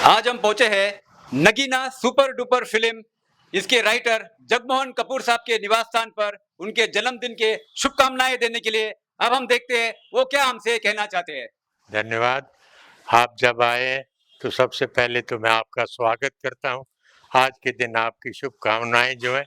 आज हम पहुंचे हैं नगीना सुपर डुपर फिल्म इसके राइटर जगमोहन कपूर साहब के निवास स्थान पर उनके जन्मदिन के शुभकामनाएं देने के लिए। अब हम देखते हैं वो क्या हमसे कहना चाहते हैं। धन्यवाद। आप जब आए तो सबसे पहले तो मैं आपका स्वागत करता हूं। आज के दिन आपकी शुभकामनाएं जो है,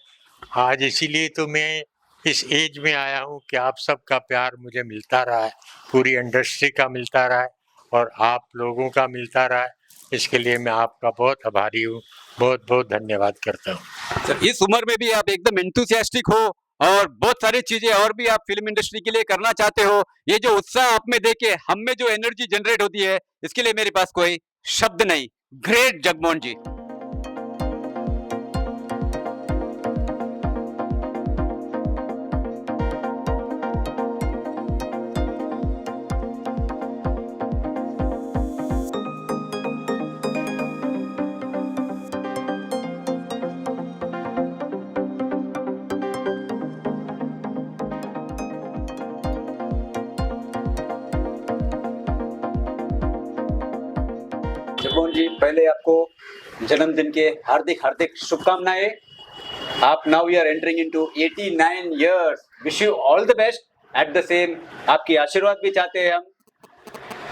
आज इसीलिए तो मैं इस एज में आया हूं कि आप सबका प्यार मुझे मिलता रहा है, पूरी इंडस्ट्री का मिलता रहा है और आप लोगों का मिलता रहा है। इसके लिए मैं आपका बहुत आभारी हूँ, बहुत बहुत धन्यवाद करता हूँ। सर, इस उम्र में भी आप एकदम एंथुसियास्टिक हो और बहुत सारी चीजें और भी आप फिल्म इंडस्ट्री के लिए करना चाहते हो। ये जो उत्साह आप में देखे हम में जो एनर्जी जनरेट होती है, इसके लिए मेरे पास कोई शब्द नहीं। ग्रेट जगमोहन जी। जगमोहन जी, पहले आपको जन्मदिन के हार्दिक हार्दिक शुभकामनाएं। आप now you are entering into 89 years. Wish you all the best. At the same आपकी आशीर्वाद भी चाहते हैं हम।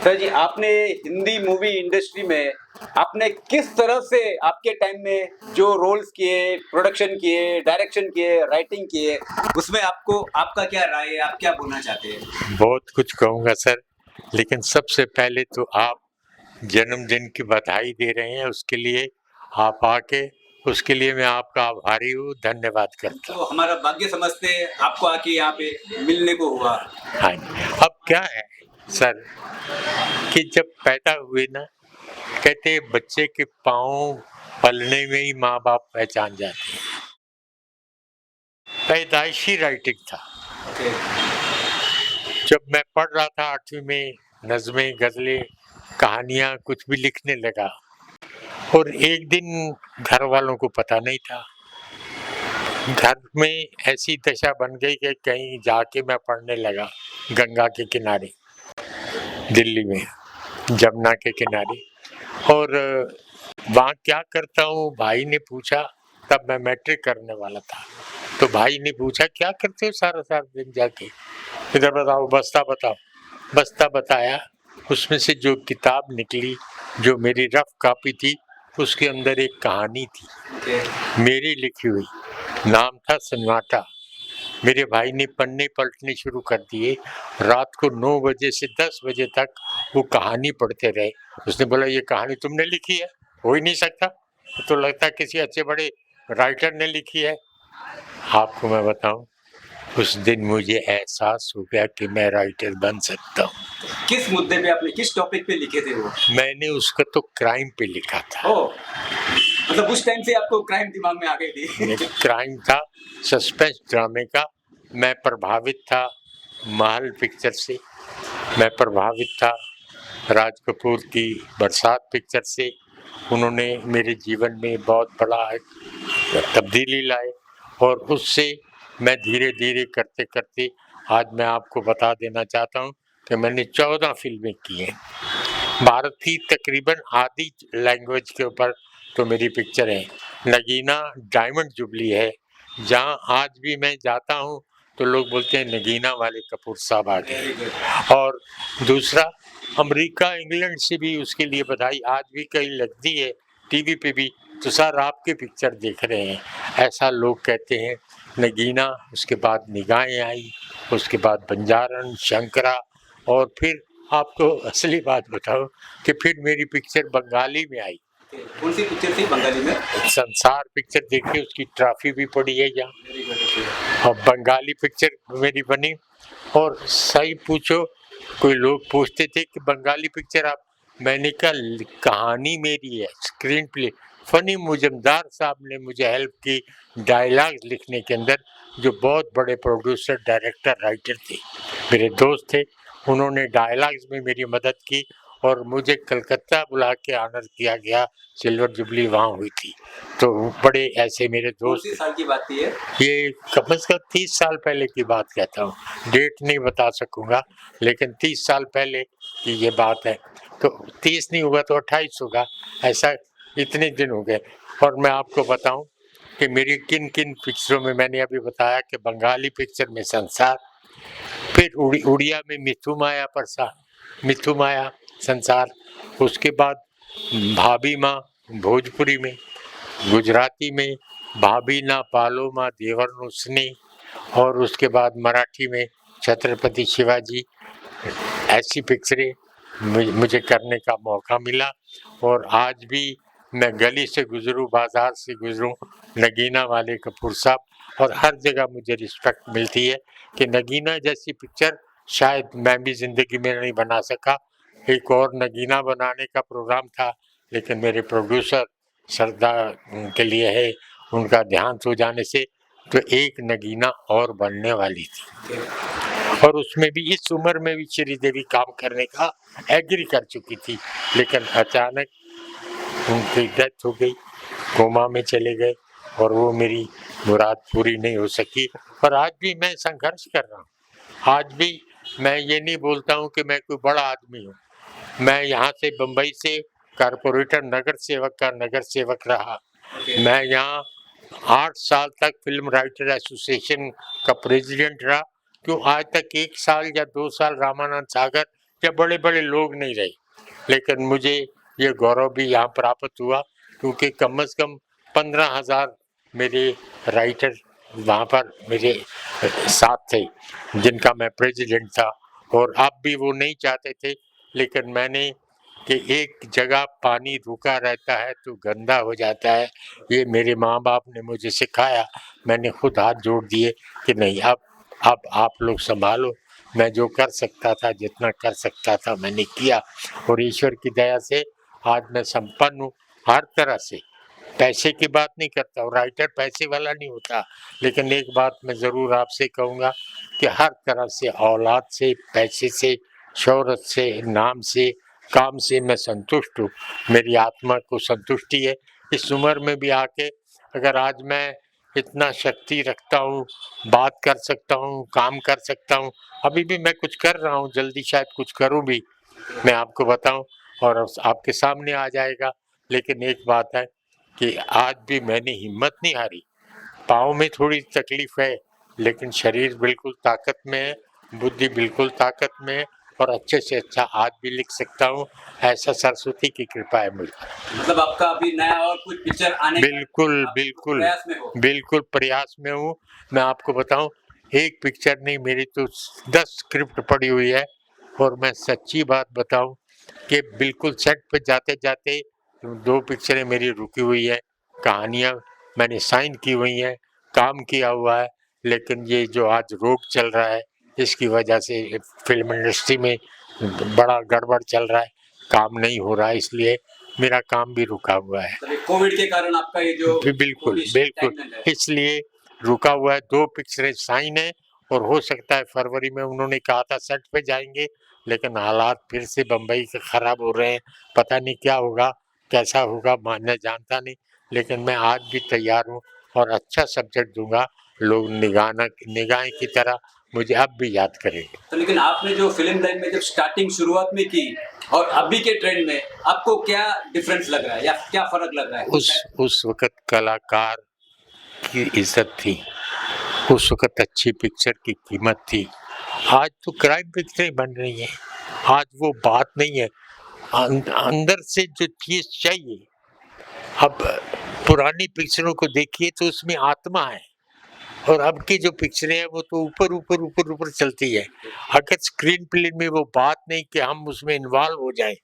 सर जी, आपने हिंदी मूवी इंडस्ट्री में आपने किस तरह से आपके टाइम में जो रोल्स किए, प्रोडक्शन किए, डायरेक्शन किए, राइटिंग किए, उसमें आपको आपका क्या राय है, आप क्या बोलना चाहते हैं? बहुत कुछ कहूँगा सर, लेकिन सबसे पहले तो आप जन्मदिन की बधाई दे रहे हैं, उसके लिए आप आके, उसके लिए मैं आपका आभारी हूँ, धन्यवाद करता हूँ। तो हमारा भाग्य समझते आपको आके यहाँ पे मिलने को हुआ। हाँ, अब क्या है सर कि जब पैदा हुए ना, कहते हैं बच्चे के पाँव पलने में ही माँ बाप पहचान जाते हैं। पैदाइशी राइटिंग था। जब मैं पढ़ रहा था 8वीं में, नज़में, गज़लें, कहानियाँ कुछ भी लिखने लगा और एक दिन घर वालों को पता नहीं था। घर में ऐसी दशा बन गई कि कहीं जाके मैं पढ़ने लगा गंगा के किनारे, दिल्ली में, जमुना के किनारे। और वहाँ क्या करता हूँ, भाई ने पूछा, तब मैं मैट्रिक करने वाला था, तो भाई ने पूछा क्या करते हो सारा सारा दिन जाके, इधर बताओ, बस्ता बताओ। बस्ता बताया, उसमें से जो किताब निकली, जो मेरी रफ कॉपी थी, उसके अंदर एक कहानी थी मेरी लिखी हुई, नाम था सन्नाटा। मेरे भाई ने पन्ने पलटने शुरू कर दिए, रात को 9 बजे से 10 बजे तक वो कहानी पढ़ते रहे। उसने बोला ये कहानी तुमने लिखी है? हो ही नहीं सकता, तो लगता है किसी अच्छे बड़े राइटर ने लिखी है। आपको मैं बताऊं, उस दिन मुझे एहसास हो गया कि मैं राइटर बन सकता हूँ। किस मुद्दे पे आपने, किस टॉपिक पे लिखे थे वो? मैंने उसका तो क्राइम पे लिखा था। मतलब उस टाइम से आपको क्राइम दिमाग में आ गई थी? क्राइम था, सस्पेंस ड्रामे का। मैं प्रभावित था महल पिक्चर से, मैं प्रभावित था राज कपूर की बरसात पिक्चर से। उन्होंने मेरे जीवन में बहुत बड़ा तब्दीली लाई और उससे मैं धीरे धीरे करते करते आज मैं आपको बता देना चाहता हूँ कि मैंने 14 फिल्में की हैं। भारत की तकरीबन आधी लैंग्वेज के ऊपर तो मेरी पिक्चर है। नगीना डायमंड जुबली है, जहाँ आज भी मैं जाता हूँ तो लोग बोलते हैं नगीना वाले कपूर साहब आ गए। और दूसरा, अमेरिका इंग्लैंड से भी उसके लिए बधाई आज भी कहीं लगती है टीवी पे भी, तो सर आपके पिक्चर देख रहे हैं, ऐसा लोग कहते हैं। नगीना, उसके बाद निगाहें आई, उसके बाद बंजारन, शंकरा, और फिर आपको असली बात बताओ कि फिर मेरी पिक्चर बंगाली में आई। कौन सी पिक्चर थी बंगाली में? संसार पिक्चर देखिए, उसकी ट्रॉफी भी पड़ी है यहाँ। और बंगाली पिक्चर मेरी बनी। और सही पूछो, कोई लोग पूछते थे कि बंगाली पिक्चर आप, मैंने कहा कहानी मेरी है, स्क्रीन प्ले। फनी मुजमदार साहब ने मुझे हेल्प की डायलॉग लिखने के अंदर, जो बहुत बड़े प्रोड्यूसर, डायरेक्टर, राइटर थे, मेरे दोस्त थे। उन्होंने डायलॉग्स में मेरी मदद की और मुझे कलकत्ता बुला के ऑनर किया गया, सिल्वर जुबली वहाँ हुई थी। तो बड़े ऐसे मेरे दोस्त। कौन सी साल की बात थी ये कम से कम 30 साल पहले की बात कहता हूँ, डेट नहीं बता सकूंगा, लेकिन 30 साल पहले की ये बात है। तो 30 नहीं होगा तो 28 होगा, ऐसा इतने दिन हो गए। और मैं आपको बताऊं कि मेरी किन किन पिक्चरों में, मैंने अभी बताया कि बंगाली पिक्चर में संसार, फिर उड़िया में मिथु माया संसार, उसके बाद भाभी माँ भोजपुरी में, गुजराती में भाभी ना पालो माँ देवर नुसनी, और उसके बाद मराठी में छत्रपति शिवाजी। ऐसी पिक्चरें मुझे करने का मौका मिला। और आज भी मैं गली से गुजरूं, बाजार से गुजरूं, नगीना वाले कपूर साहब, और हर जगह मुझे रिस्पेक्ट मिलती है कि नगीना जैसी पिक्चर शायद मैं भी जिंदगी में नहीं बना सका। एक और नगीना बनाने का प्रोग्राम था, लेकिन मेरे प्रोड्यूसर श्रद्धा के लिए है, उनका देहांत हो जाने से तो एक नगीना और बनने वाली थी। और उसमें भी इस उम्र में भी श्रीदेवी काम करने का एग्री कर चुकी थी, लेकिन अचानक उनकी डेथ हो गई, कोमा में चले गए, और वो मेरी मुराद पूरी नहीं हो सकी। पर आज भी मैं संघर्ष कर रहा हूँ। आज भी मैं ये नहीं बोलता हूँ कि मैं कोई बड़ा आदमी हूँ। मैं यहाँ से बम्बई से कारपोरेटर नगर सेवक रहा। मैं यहाँ 8 साल तक फिल्म राइटर एसोसिएशन का प्रेसिडेंट रहा। क्यों आज तक 1 साल या 2 साल रामानंद सागर या बड़े बड़े लोग नहीं रहे, लेकिन मुझे ये गौरव भी यहाँ प्राप्त हुआ क्योंकि कम से कम 15,000 मेरे राइटर वहाँ पर मेरे साथ थे, जिनका मैं प्रेसिडेंट था। और अब भी वो नहीं चाहते थे, लेकिन मैंने कि एक जगह पानी रुका रहता है तो गंदा हो जाता है, ये मेरे माँ बाप ने मुझे सिखाया। मैंने खुद हाथ जोड़ दिए कि नहीं, अब आप लोग संभालो। मैं जो कर सकता था, जितना कर सकता था मैंने किया, और ईश्वर की दया से आज मैं संपन्न हूँ हर तरह से। पैसे की बात नहीं करता, और राइटर पैसे वाला नहीं होता, लेकिन एक बात मैं ज़रूर आपसे कहूँगा कि हर तरह से, औलाद से, पैसे से, शोहरत से, नाम से, काम से मैं संतुष्ट हूँ। मेरी आत्मा को संतुष्टि है। इस उम्र में भी आके अगर आज मैं इतना शक्ति रखता हूँ, बात कर सकता हूँ, काम कर सकता हूँ, अभी भी मैं कुछ कर रहा हूँ, जल्दी शायद कुछ करूँ भी, मैं आपको बताऊँ और आपके सामने आ जाएगा। लेकिन एक बात है कि आज भी मैंने हिम्मत नहीं हारी। पाँव में थोड़ी तकलीफ है, लेकिन शरीर बिल्कुल ताकत में है, बुद्धि बिल्कुल ताकत में है, और अच्छे से अच्छा आज भी लिख सकता हूँ। ऐसा सरस्वती की कृपा है मुझे। मतलब आपका अभी नया और कुछ पिक्चर आने बिल्कुल आप बिल्कुल प्रयास में हो? बिल्कुल प्रयास में हूँ। मैं आपको बताऊँ, एक पिक्चर नहीं, मेरी तो 10 स्क्रिप्ट पड़ी हुई है। और मैं सच्ची बात बताऊँ कि बिल्कुल सेट पे जाते जाते 2 पिक्चरें मेरी रुकी हुई है। कहानियाँ मैंने साइन की हुई हैं, काम किया हुआ है, लेकिन ये जो आज रोग चल रहा है, इसकी वजह से फिल्म इंडस्ट्री में बड़ा गड़बड़ चल रहा है, काम नहीं हो रहा है, इसलिए मेरा काम भी रुका हुआ है। मतलब कोविड के कारण आपका ये जो बिल्कुल पूरी बिल्कुल, stagnant है। इसलिए रुका हुआ है। 2 पिक्चरें साइन है, और हो सकता है फरवरी में, उन्होंने कहा था सेट पे जाएंगे, लेकिन हालात फिर से बम्बई के खराब हो रहे हैं। पता नहीं क्या होगा, कैसा होगा, मैं जानता नहीं, लेकिन मैं आज भी तैयार हूँ और अच्छा सब्जेक्ट दूंगा। लोग निगाहें की तरह मुझे अब भी याद करेंगे। तो लेकिन आपने जो फिल्म लाइन में जब स्टार्टिंग शुरुआत में की और अभी के ट्रेंड में आपको क्या डिफरेंस लग रहा है या क्या फर्क लग रहा है? उस वक़्त कलाकार की इज़्ज़त थी, उस वक़्त अच्छी पिक्चर की कीमत थी। आज तो क्राइम पिक्चरें बन रही हैं, आज वो बात नहीं है। अंदर से जो चीज़ चाहिए, अब पुरानी पिक्चरों को देखिए तो उसमें आत्मा है, और अब की जो पिक्चरें हैं वो तो ऊपर चलती है। अगर स्क्रीन प्ले में वो बात नहीं कि हम उसमें इन्वॉल्व हो जाएँ,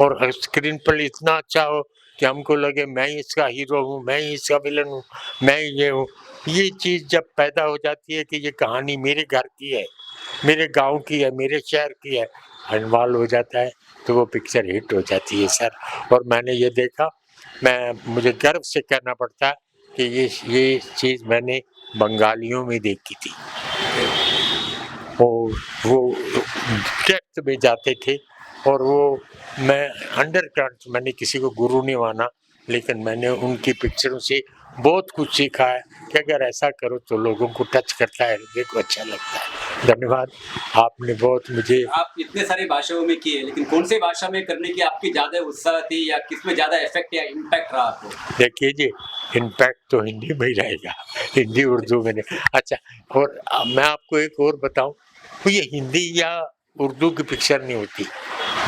और स्क्रीन प्ले इतना अच्छा हो कि हमको लगे मैं ही इसका हीरो हूँ, मैं ही इसका विलन हूँ, मैं ही ये हूँ। ये चीज़ जब पैदा हो जाती है कि ये कहानी मेरे घर की है, मेरे गाँव की है, मेरे शहर की है, इन्वॉल्व हो जाता है, तो वो पिक्चर हिट हो जाती है सर। और मैंने ये देखा, मुझे गर्व से कहना पड़ता है कि ये चीज़ मैंने बंगालियों में देखी थी। और वो डेप्थ में जाते थे, और वो मैं अंडरकरंट, मैंने किसी को गुरु नहीं माना, लेकिन मैंने उनकी पिक्चरों से बहुत कुछ सीखा है कि अगर ऐसा करो तो लोगों को टच करता है, हृदय को अच्छा लगता है। धन्यवाद। आपने बहुत मुझे आप इतने सारी भाषाओं में किए, लेकिन कौन सी भाषा में करने की आपकी ज्यादा उत्साह थी, या किसमें ज्यादा इफेक्ट या इम्पैक्ट रहा आपको? देखिए जी, इम्पैक्ट तो हिंदी में ही रहेगा, हिंदी उर्दू में नहीं। अच्छा, और मैं आपको एक और बताऊं, तो ये हिंदी या उर्दू की पिक्चर नहीं होती,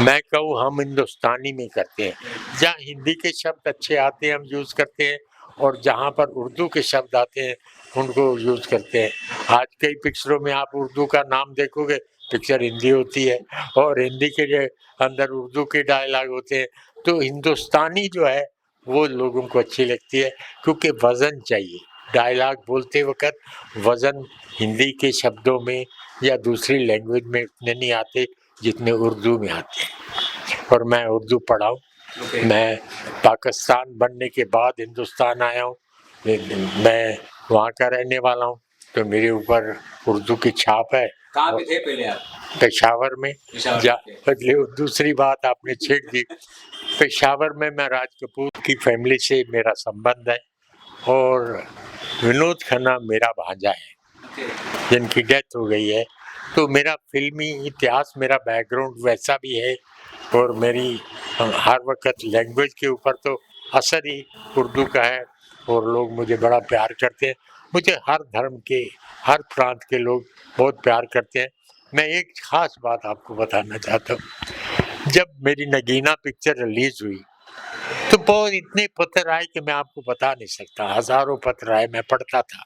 मैं कहूँ हम हिंदुस्तानी में करते हैं। जहाँ हिंदी के शब्द अच्छे आते हैं हम यूज़ करते हैं, और जहाँ पर उर्दू के शब्द आते हैं उनको यूज़ करते हैं। आज कई पिक्चरों में आप उर्दू का नाम देखोगे, पिक्चर हिंदी होती है, और हिंदी के अंदर उर्दू के डायलॉग होते हैं। तो हिंदुस्तानी जो है वो लोगों को अच्छी लगती है, क्योंकि वज़न चाहिए डायलॉग बोलते वक़्त। वज़न हिंदी के शब्दों में या दूसरी लैंग्वेज में उतने नहीं आते जितने उर्दू में आते हैं। और मैं उर्दू पढ़ा हूँ। मैं पाकिस्तान बनने के बाद हिंदुस्तान आया हूँ, मैं वहाँ का रहने वाला हूँ, तो मेरे ऊपर उर्दू की छाप है। कहाँ पे थे पहले आप? पेशावर में। पेशावर में। दूसरी बात आपने छेड़ दी। पेशावर में मैं राज कपूर की फैमिली से मेरा संबंध है, और विनोद खन्ना मेरा भांजा है जिनकी डेथ हो गई है। तो मेरा फिल्मी इतिहास, मेरा बैकग्राउंड वैसा भी है, और मेरी हर वक्त लैंग्वेज के ऊपर तो असर ही उर्दू का है, और लोग मुझे बड़ा प्यार करते हैं। मुझे हर धर्म के, हर प्रांत के लोग बहुत प्यार करते हैं। मैं एक ख़ास बात आपको बताना चाहता हूँ, जब मेरी नगीना पिक्चर रिलीज़ हुई तो बहुत इतने पत्र आए कि मैं आपको बता नहीं सकता, हज़ारों पत्र आए, मैं पढ़ता था,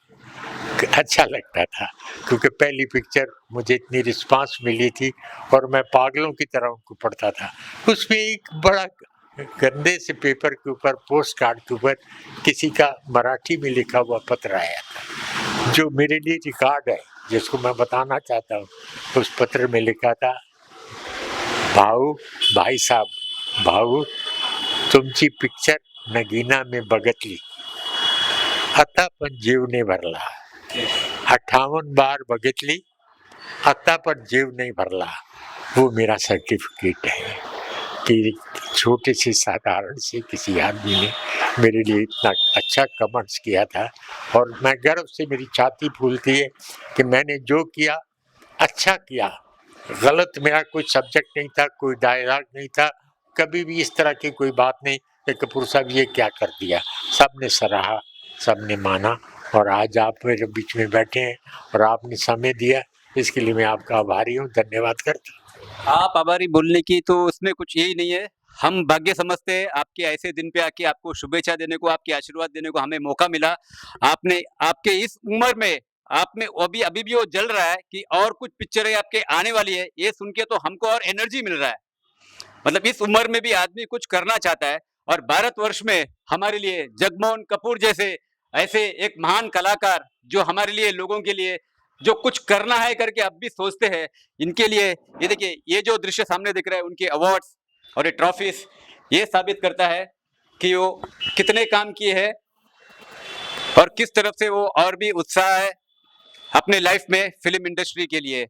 अच्छा लगता था, क्योंकि पहली पिक्चर मुझे इतनी रिस्पांस मिली थी, और मैं पागलों की तरह उनको पढ़ता था। उसमें एक बड़ा गंदे से पेपर के ऊपर, पोस्ट कार्ड के ऊपर किसी का मराठी में लिखा हुआ पत्र आया था, जो मेरे लिए रिकॉर्ड है, जिसको मैं बताना चाहता हूँ। उस पत्र में लिखा था, भाई साहब, भाऊ तुमची पिक्चर नगीना में बघितली, आता पण जीव नाही भरला। 58 बार बघितली, आता पण जीव नहीं भरला। वो मेरा सर्टिफिकेट है कि छोटे से साधारण से किसी आदमी ने मेरे लिए इतना अच्छा कमेंट्स किया था, और मैं गर्व से, मेरी छाती फूलती है कि मैंने जो किया अच्छा किया। गलत मेरा कोई सब्जेक्ट नहीं था, कोई डायलॉग नहीं था, कभी भी इस तरह की कोई बात नहीं कि कपूर साहब ये क्या कर दिया। सबने सराहा, सबने माना, और आज आप मेरे बीच में बैठे हैं और आपने समय दिया, इसके लिए मैं आपका आभारी हूँ, धन्यवाद करता हूँ। आप आभारी बोलने की तो उसमें कुछ यही नहीं है। हम भाग्य समझते हैं आपके ऐसे दिन पे आके आपको शुभेच्छा देने को, आपके आशीर्वाद देने को हमें मौका मिला। आपने आपके इस उम्र में आप में अभी अभी भी वो जल रहा है कि और कुछ पिक्चरें आपके आने वाली है, ये सुन के तो हमको और एनर्जी मिल रहा है। मतलब इस उम्र में भी आदमी कुछ करना चाहता है, और भारतवर्ष में हमारे लिए जगमोहन कपूर जैसे ऐसे एक महान कलाकार, जो हमारे लिए, लोगों के लिए जो कुछ करना है करके अब भी सोचते हैं, इनके लिए ये देखिए, ये जो दृश्य सामने दिख रहा है, उनके अवार्ड्स और ये ट्रॉफीज, ये साबित करता है कि वो कितने काम किए हैं, और किस तरफ से वो और भी उत्साह है अपने लाइफ में फिल्म इंडस्ट्री के लिए।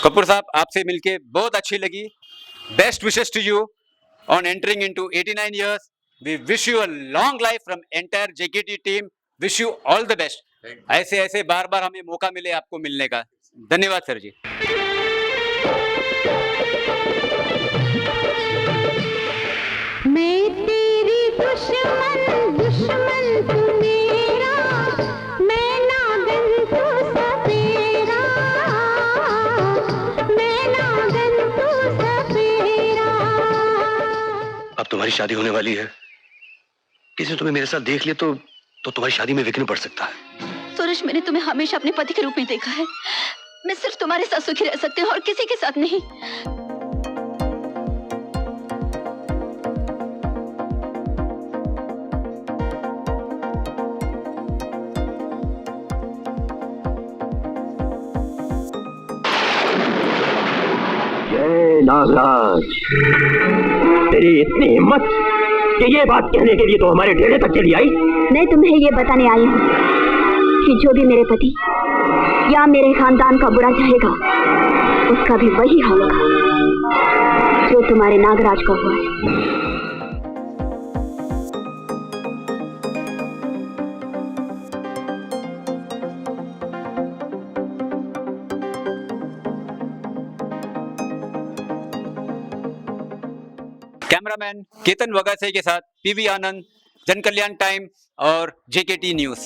कपूर साहब, आपसे मिलके बहुत अच्छी लगी। Best wishes to you on entering into 89 years. We wish you a long life from entire JKT team. Wish you all the best. ऐसे ऐसे बार बार हमें मौका मिले आपको मिलने का। धन्यवाद सर जी। मैं तेरी दुश्मन दुश्मन तू मेरा, मैं नागन तू सपेरा, मैं नागन तू सपेरा। अब तुम्हारी शादी होने वाली है, किसी ने तुम्हें मेरे साथ देख लिया तो तुम्हारी शादी में विघ्न पड़ सकता है। सूरज, मैंने तुम्हें हमेशा अपने पति के रूप में देखा है। मैं सिर्फ तुम्हारे साथ सुखी रह सकती हूँ और किसी के साथ नहीं। जय नागराज, तेरी इतनी हिम्मत कि ये बात कहने के लिए तो हमारे डेरे तक चली आई। मैं तुम्हें ये बताने आई हूँ कि जो भी मेरे पति या मेरे खानदान का बुरा चाहेगा, उसका भी वही हाल होगा जो तुम्हारे नागराज का हुआ है। कैमरामैन केतन वगासे के साथ पीवी आनंद, जन कल्याण टाइम और जेकेटी न्यूज।